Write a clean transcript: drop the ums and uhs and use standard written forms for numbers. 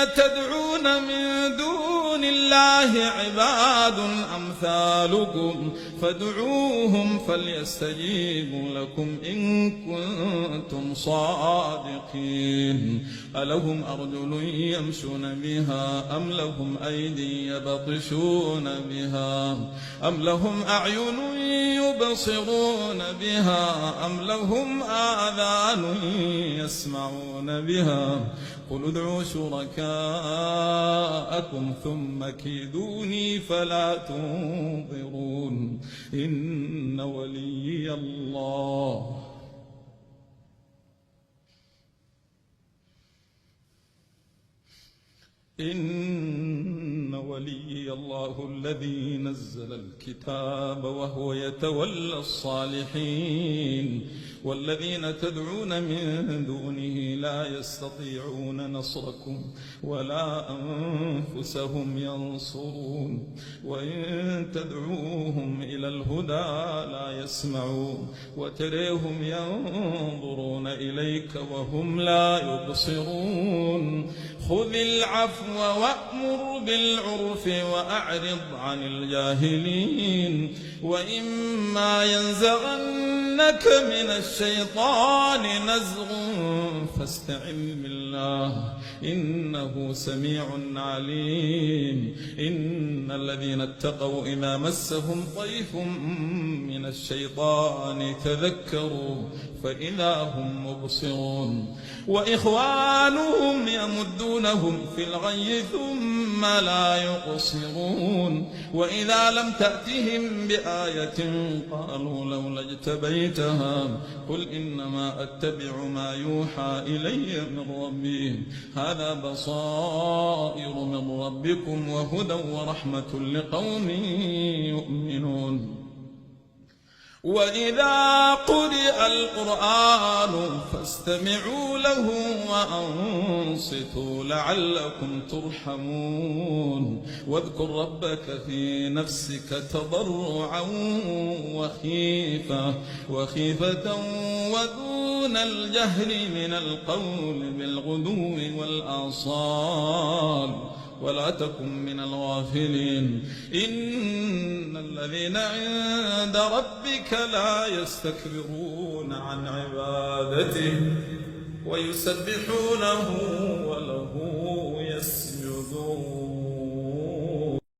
تدعون من دون الله عباد أمثالكم فادعوهم فليستجيبوا لكم إن كنتم صادقين ألهم أرجل يمشون بها أم لهم أيدي يبطشون بها أم لهم أعين يبصرون بها أم لهم آذان يسمعون بها قل ادعوا شركاءكم ثم كيدوني فلا تنظرون إن ولي الله الذي نزل الكتاب وهو يتولى الصالحين والذين تدعون من دونه لا يستطيعون نصركم ولا أنفسهم ينصرون وإن تدعوهم إلى الهدى لا يسمعون وتريهم ينظرون إليك وهم لا يبصرون خذ العفو وأمر بالعرف وأعرض عن الجاهلين وإما ينزغنك من الشيطان نزغ فاستعذ بالله إنه سميع عليم إن الذين اتقوا إذا مسهم طيف من الشيطان تذكروا فإذا هم مبصرون وإخوانهم يمدونهم في الغي ثم لا يقصرون وإذا لم تأتهم بآية قالوا لولا اجتبيتها قل إنما أتبع ما يوحى إلي من ربي هذا بصائر من ربكم وهدى ورحمة لقوم يؤمنون وإذا قرئ القرآن فاستمعوا له وأنصتوا لعلكم ترحمون واذكر ربك في نفسك تضرعا وخيفة ودون الجهر من القول بالغدو والآصال ولا تكن من الغافلين إن الذين عند ربك لا يستكبرون عن عبادته ويسبحونه وله يسجدون